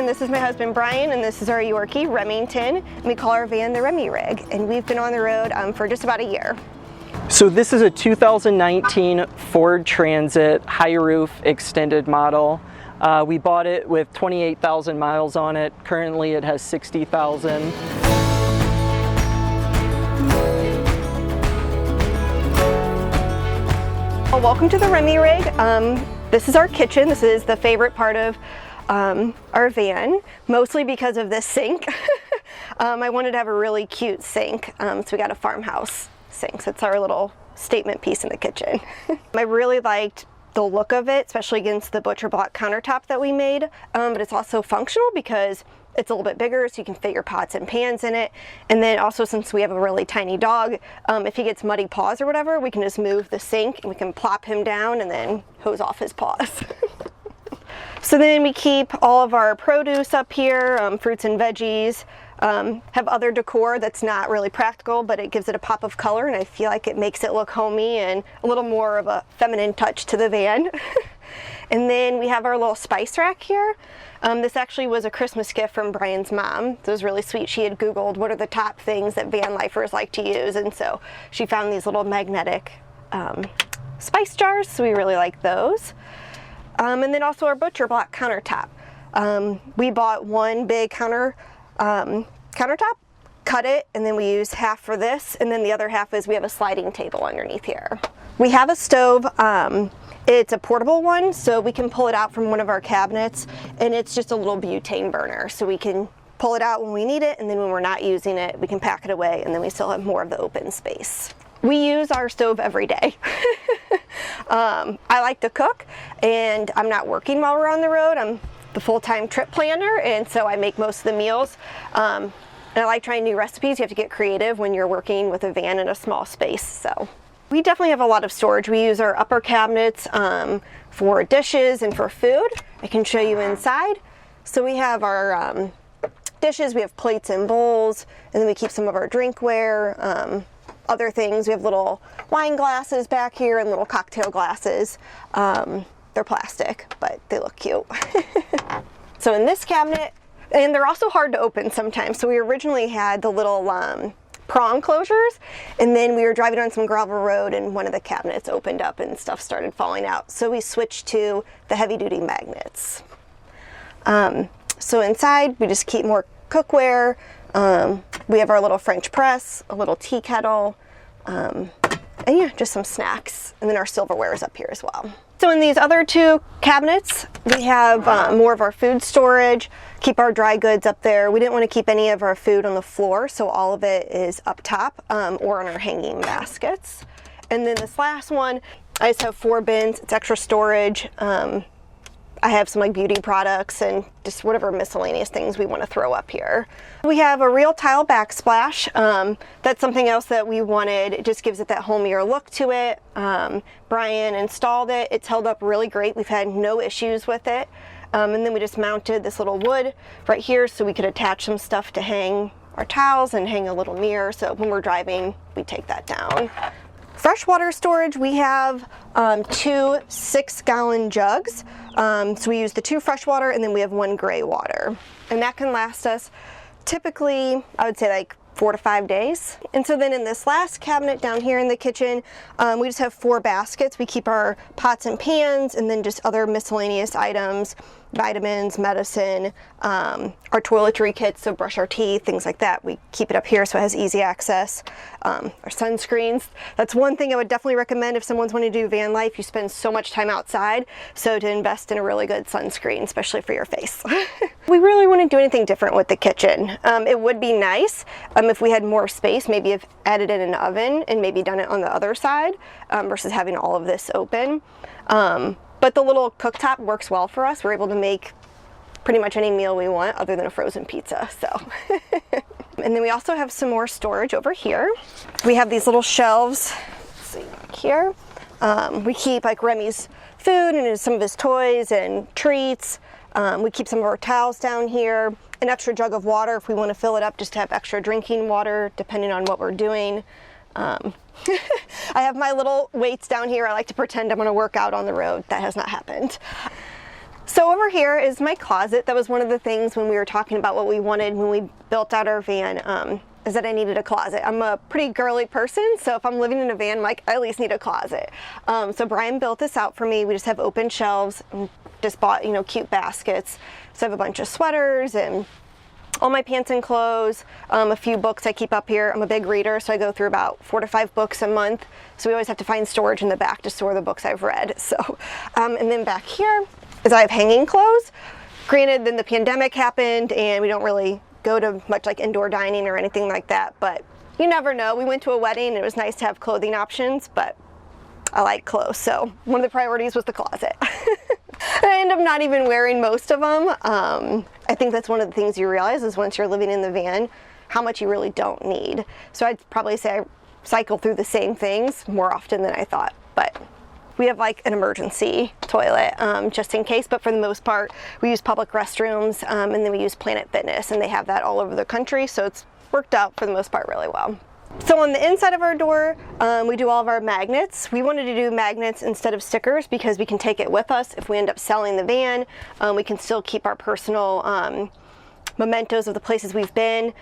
and this is my husband Brian, and this is our Yorkie, Remington, and we call our van the Remy Rig, and we've been on the road for just about a year. So this is a 2019 Ford Transit high roof extended model. We bought it with 28,000 miles on it. Currently it has 60,000. Well, welcome to the Remy Rig. This is our kitchen. This is the favorite part of our van, mostly because of this sink. I wanted to have a really cute sink, so we got a farmhouse sink. So it's our little statement piece in the kitchen. I really liked the look of it, especially against the butcher block countertop that we made, but it's also functional because it's a little bit bigger, so you can fit your pots and pans in it. And then also, since we have a really tiny dog, if he gets muddy paws or whatever, we can just move the sink and we can plop him down and then hose off his paws. So then we keep all of our produce up here, fruits and veggies. Have other decor that's not really practical, but it gives it a pop of color, and I feel like it makes it look homey and a little more of a feminine touch to the van. And then we have our little spice rack here. This actually was a Christmas gift from Brian's mom. It was really sweet. She had Googled what are the top things that van lifers like to use, and so she found these little magnetic spice jars, so we really like those. And then also our butcher block countertop. We bought one big countertop, cut it, and then we use half for this, and then the other half is we have a sliding table underneath here. We have a stove. It's a portable one, so we can pull it out from one of our cabinets, and it's just a little butane burner, so we can pull it out when we need it, and then when we're not using it, we can pack it away, and then we still have more of the open space. We use our stove every day. I like to cook, and I'm not working while we're on the road. I'm the full-time trip planner, and so I make most of the meals. And I like trying new recipes. You have to get creative when you're working with a van in a small space. So we definitely have a lot of storage. We use our upper cabinets for dishes and for food. I can show you inside. So we have our dishes, we have plates and bowls, and then we keep some of our drinkware, other things. We have little wine glasses back here and little cocktail glasses. They're plastic, but they look cute. So in this cabinet, and they're also hard to open sometimes. So we originally had the little prong closures, and then we were driving on some gravel road and one of the cabinets opened up and stuff started falling out. So we switched to the heavy duty magnets. So inside we just keep more cookware. We have our little French press, a little tea kettle, and yeah, just some snacks. And then our silverware is up here as well. So in these other two cabinets, we have more of our food storage, keep our dry goods up there. We didn't want to keep any of our food on the floor, so all of it is up top or on our hanging baskets. And then this last one, I just have 4 bins. It's extra storage. I have some like beauty products and just whatever miscellaneous things we want to throw up here. We have a real tile backsplash. That's something else that we wanted. It just gives it that homier look to it. Brian installed it. It's held up really great. We've had no issues with it. And then we just mounted this little wood right here so we could attach some stuff to hang our towels and hang a little mirror. So when we're driving, we take that down. Freshwater storage, we have 2 6-gallon jugs. So we use the 2 freshwater, and then we have 1 gray water. And that can last us typically, I would say like 4 to 5 days. And so then in this last cabinet down here in the kitchen, we just have 4 baskets. We keep our pots and pans and then just other miscellaneous items, vitamins, medicine, our toiletry kits, so brush our teeth, things like that. We keep it up here so it has easy access. Our sunscreens. That's one thing I would definitely recommend if someone's wanting to do van life. You spend so much time outside, so to invest in a really good sunscreen, especially for your face. We really wouldn't do anything different with the kitchen. It would be nice if we had more space, maybe have added in an oven and maybe done it on the other side versus having all of this open. But the little cooktop works well for us. We're able to make pretty much any meal we want other than a frozen pizza, so. And then we also have some more storage over here. We have these little shelves, let's see here. We keep like Remy's food and some of his toys and treats. We keep some of our towels down here, an extra jug of water if we want to fill it up just to have extra drinking water depending on what we're doing. I have my little weights down here. I like to pretend I'm going to work out on the road. That has not happened. So over here is my closet. That was one of the things when we were talking about what we wanted when we built out our van, is that I needed a closet. I'm a pretty girly person, so if I'm living in a van, like, I at least need a closet. So Brian built this out for me. We just have open shelves and just bought, you know, cute baskets. So I have a bunch of sweaters and all my pants and clothes, a few books I keep up here. I'm a big reader, so I go through about 4 to 5 books a month. So we always have to find storage in the back to store the books I've read. So, and then back here is I have hanging clothes. Granted, then the pandemic happened and we don't really go to much like indoor dining or anything like that, but you never know. We went to a wedding and it was nice to have clothing options, but I like clothes, so one of the priorities was the closet. I end up not even wearing most of them. I think that's one of the things you realize is once you're living in the van, how much you really don't need. So I'd probably say I cycle through the same things more often than I thought, but we have like an emergency toilet just in case, but for the most part, we use public restrooms and then we use Planet Fitness, and they have that all over the country, so it's worked out for the most part really well. So on the inside of our door, we do all of our magnets. We wanted to do magnets instead of stickers because we can take it with us. If we end up selling the van, we can still keep our personal mementos of the places we've been.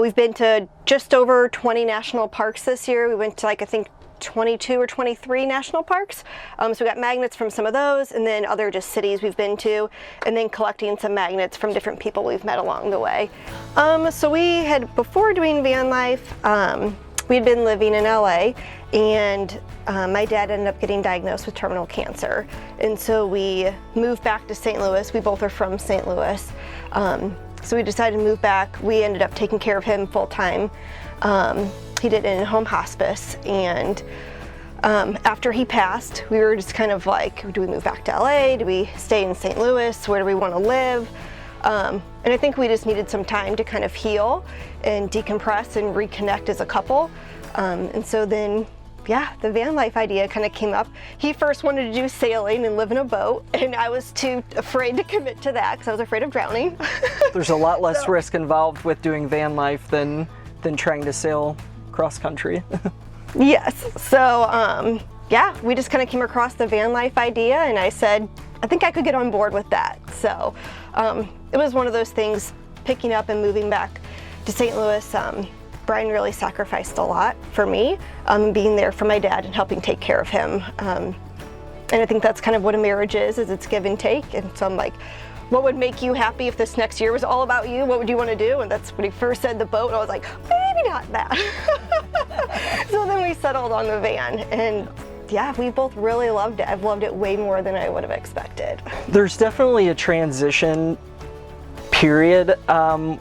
We've been to just over 20 national parks this year. We went to like, I think 22 or 23 national parks. So we got magnets from some of those, and then other just cities we've been to, and then collecting some magnets from different people we've met along the way. So we had, before doing van life, we'd been living in LA, and my dad ended up getting diagnosed with terminal cancer. And so we moved back to St. Louis. We both are from St. Louis. So we decided to move back. We ended up taking care of him full time. He did it in home hospice, and after he passed, we were just kind of like, do we move back to LA? Do we stay in St. Louis? Where do we want to live? And I think we just needed some time to kind of heal and decompress and reconnect as a couple. And so then, yeah, the van life idea kind of came up. He first wanted to do sailing and live in a boat, and I was too afraid to commit to that because I was afraid of drowning. There's a lot less risk involved with doing van life than trying to sail cross country. Yes. So, yeah, we just kind of came across the van life idea, and I said, I think I could get on board with that. So, it was one of those things, picking up and moving back to St. Louis. Brian really sacrificed a lot for me, being there for my dad and helping take care of him. And I think that's kind of what a marriage is it's give and take. And so I'm like, what would make you happy if this next year was all about you? What would you want to do? And that's when he first said the boat. I was like, maybe not that. So then we settled on the van, and yeah, we both really loved it. I've loved it way more than I would have expected. There's definitely a transition period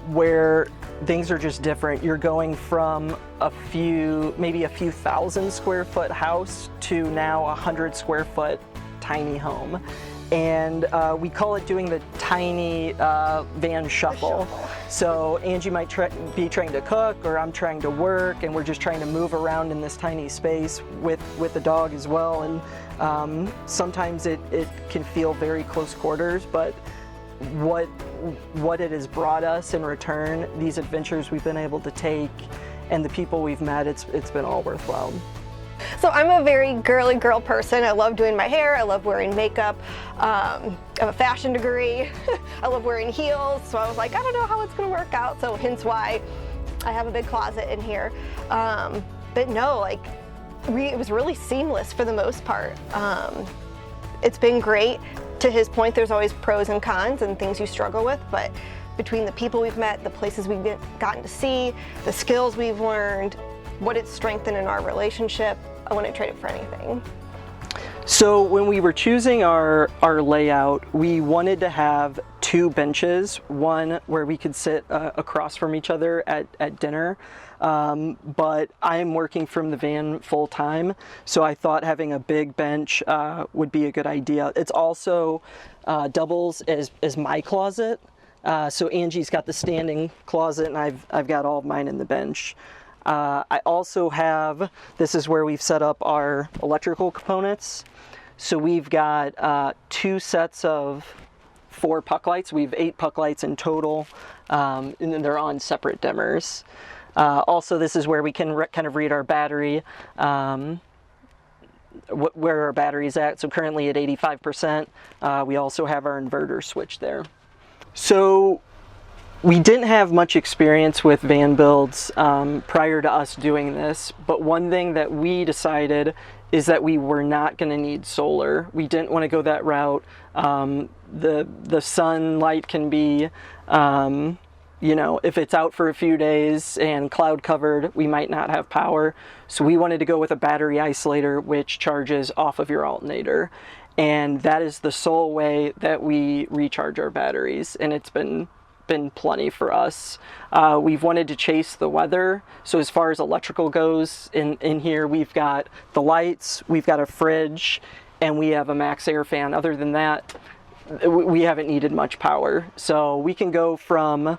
where things are just different. You're going from maybe a few thousand square foot house to now 100 square foot tiny home. And we call it doing the tiny van shuffle. So Angie might be trying to cook, or I'm trying to work, and we're just trying to move around in this tiny space with the dog as well. And sometimes it can feel very close quarters, but what it has brought us in return, these adventures we've been able to take, and the people we've met, it's been all worthwhile. So I'm a very girly girl person. I love doing my hair. I love wearing makeup. I have a fashion degree. I love wearing heels. So I was like, I don't know how it's going to work out. So hence why I have a big closet in here. But no, like it was really seamless for the most part. It's been great. To his point, there's always pros and cons and things you struggle with, but between the people we've met, the places we've gotten to see, the skills we've learned, what it's strengthened in our relationship, I wouldn't trade it for anything. So when we were choosing our layout, we wanted to have 2 benches, one where we could sit across from each other at dinner, but I'm working from the van full time, so I thought having a big bench would be a good idea. It's also doubles as my closet, so Angie's got the standing closet, and I've got all of mine in the bench. I also have, this is where we've set up our electrical components. So we've got 2 sets of 4 puck lights. We have 8 puck lights in total, and then they're on separate dimmers. Also, this is where we can kind of read our battery. where our battery's at. So currently at 85%. We also have our inverter switch there. So we didn't have much experience with van builds prior to us doing this, but one thing that we decided is that we were not going to need solar. We didn't want to go that route. The sunlight can be, you know, if it's out for a few days and cloud covered, we might not have power. So we wanted to go with a battery isolator, which charges off of your alternator. And that is the sole way that we recharge our batteries. And it's been plenty for us. We've wanted to chase the weather. So as far as electrical goes in here, we've got the lights, we've got a fridge, and we have a max air fan. Other than that, we haven't needed much power. So we can go from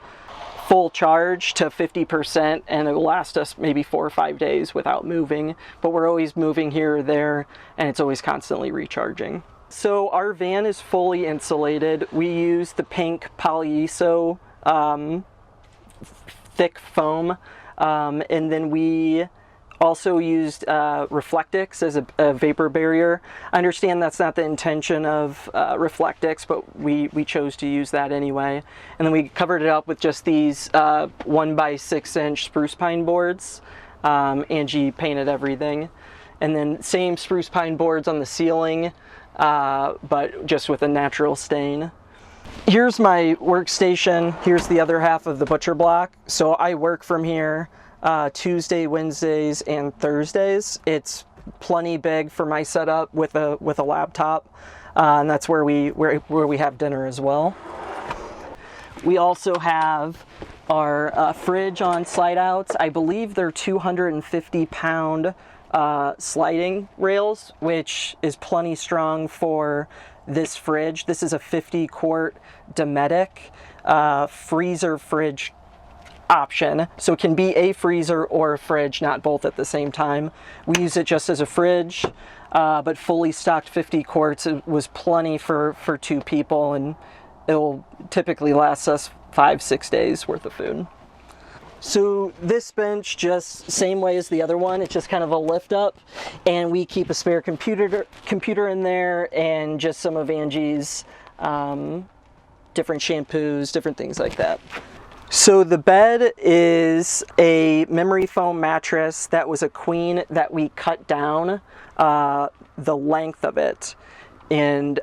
full charge to 50% and it will last us maybe 4 or 5 days without moving, but we're always moving here or there and it's always constantly recharging. So our van is fully insulated. We use the pink polyiso thick foam, and then we also used Reflectix as a vapor barrier. I understand that's not the intention of Reflectix, but we chose to use that anyway. And then we covered it up with just these 1x6-inch spruce pine boards. Angie painted everything. And then same spruce pine boards on the ceiling, but just with a natural stain. Here's my workstation. Here's the other half of the butcher block. So I work from here Tuesday, Wednesdays, and Thursdays. It's plenty big for my setup with a laptop, and that's where we have dinner as well. We also have our fridge on slide outs. I believe they're 250-pound sliding rails, which is plenty strong for this fridge. This is a 50-quart Dometic freezer fridge option, so it can be a freezer or a fridge, not both at the same time. We use it just as a fridge, but fully stocked 50 quarts it was plenty for 2 people, and it will typically last us 5-6 days worth of food. So this bench, just same way as the other one, it's just kind of a lift up, and we keep a spare computer in there and just some of Angie's different shampoos, different things like that. So the bed is a memory foam mattress that was a queen that we cut down the length of it. And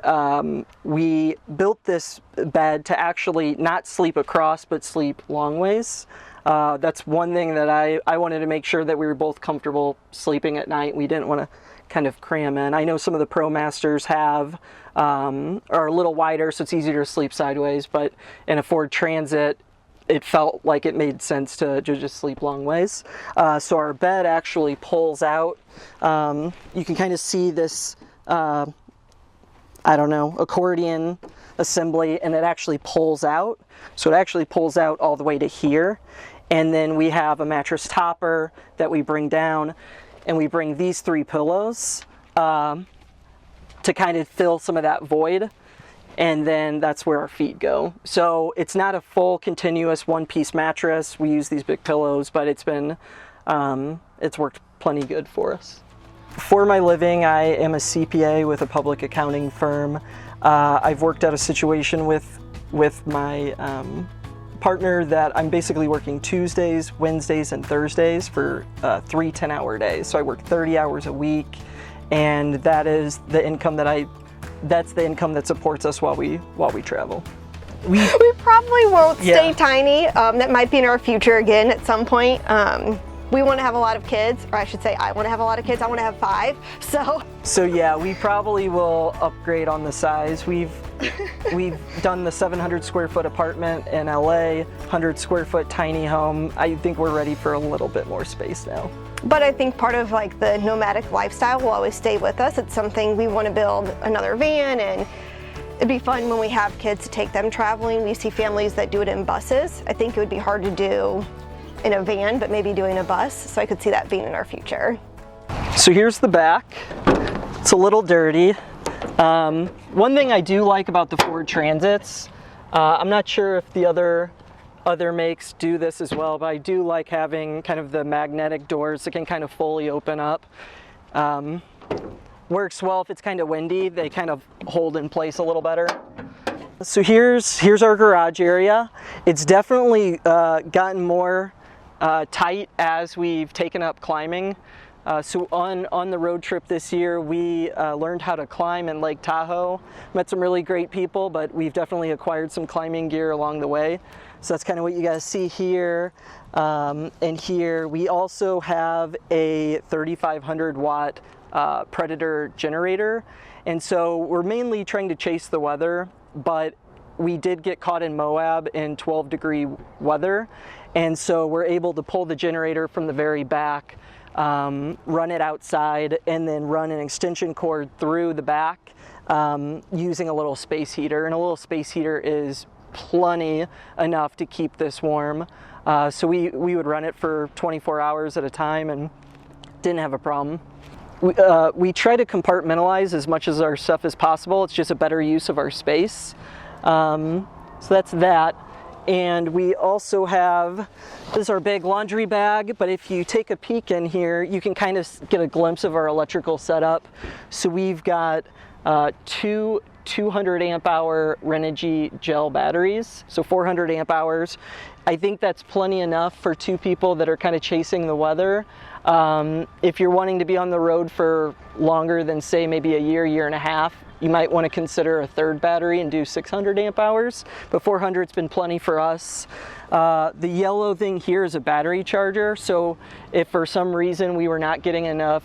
we built this bed to actually not sleep across, but sleep long ways. That's one thing that I wanted to make sure that we were both comfortable sleeping at night. We didn't want to kind of cram in. I know some of the ProMasters have, are a little wider, so it's easier to sleep sideways, but in a Ford Transit, it felt like it made sense to just sleep long ways. So our bed actually pulls out. You can kind of see this, I don't know, accordion assembly, and it actually pulls out. So it actually pulls out all the way to here. And then we have a mattress topper that we bring down, and we bring these 3 pillows to kind of fill some of that void. And then that's where our feet go. So it's not a full continuous one-piece mattress. We use these big pillows, but it's been, it's worked plenty good for us. For my living, I am a CPA with a public accounting firm. I've worked out a situation with my partner that I'm basically working Tuesdays, Wednesdays, and Thursdays for 3 10-hour days. So I work 30 hours a week, and that is the income that's the income that supports us while we travel. We probably won't stay tiny. That might be in our future again at some point. We want to have a lot of kids, or I should say I want to have a lot of kids. I want to have 5, So yeah, we probably will upgrade on the size. We've done the 700 square foot apartment in LA, 100 square foot tiny home. I think we're ready for a little bit more space now. But I think part of like the nomadic lifestyle will always stay with us. It's something we want to build another van, and it'd be fun when we have kids to take them traveling. We see families that do it in buses. I think it would be hard to do in a van, but maybe doing a bus. So I could see that being in our future. So here's the back. It's a little dirty. One thing I do like about the Ford Transits, I'm not sure if the other makes do this as well, but I do like having kind of the magnetic doors that can kind of fully open up. works well if it's kind of windy. They kind of hold in place a little better. So here's our garage area. It's definitely gotten more tight as we've taken up climbing. So on the road trip this year, we learned how to climb in Lake Tahoe. Met some really great people, but we've definitely acquired some climbing gear along the way. So that's kind of what you guys see here. And here we also have a 3,500 watt Predator generator. And so we're mainly trying to chase the weather, but we did get caught in Moab in 12-degree weather. And so we're able to pull the generator from the very back, run it outside, and then run an extension cord through the back using a little space heater. And a little space heater is plenty enough to keep this warm. So we would run it for 24 hours at a time and didn't have a problem. We try to compartmentalize as much as our stuff as possible. It's just a better use of our space. So that's that. And we also have, this is our big laundry bag, but if you take a peek in here, you can kind of get a glimpse of our electrical setup. So we've got two 200 amp hour Renogy gel batteries, so 400 amp hours. I think that's plenty enough for two people that are kind of chasing the weather. If you're wanting to be on the road for longer than, say, maybe a year and a half, you might want to consider a third battery and do 600 amp hours, but 400's been plenty for us. The yellow thing here is a battery charger, so if for some reason we were not getting enough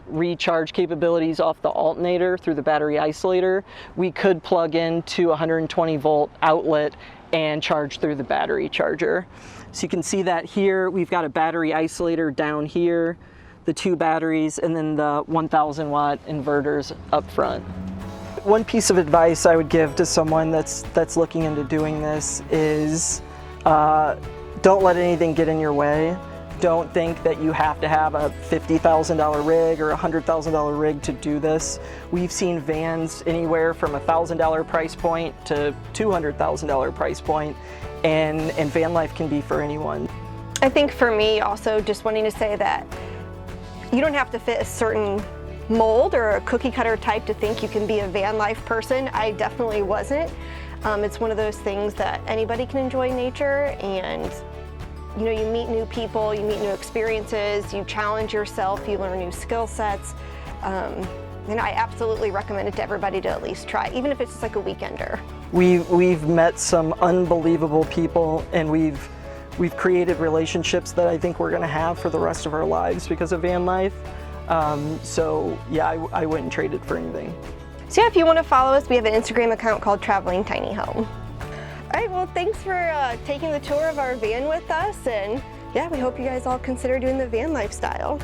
recharge capabilities off the alternator through the battery isolator, we could plug into a 120 volt outlet and charge through the battery charger. So you can see that here, we've got a battery isolator down here, the two batteries, and then the 1,000 watt inverters up front. One piece of advice I would give to someone that's looking into doing this is don't let anything get in your way. Don't think that you have to have a $50,000 rig or a $100,000 rig to do this. We've seen vans anywhere from a $1,000 price point to $200,000 price point, and van life can be for anyone. I think for me also, just wanting to say that you don't have to fit a certain mold or a cookie cutter type to think you can be a van life person. I definitely wasn't. It's one of those things that anybody can enjoy nature, and you know, you meet new people, you meet new experiences, you challenge yourself, you learn new skill sets. And I absolutely recommend it to everybody to at least try, even if it's just like a weekender. We've met some unbelievable people, and we've created relationships that I think we're gonna have for the rest of our lives because of van life. So yeah, I wouldn't trade it for anything. So yeah, if you want to follow us, we have an Instagram account called Traveling Tiny Home. All right, well, thanks for taking the tour of our van with us, and yeah, we hope you guys all consider doing the van lifestyle.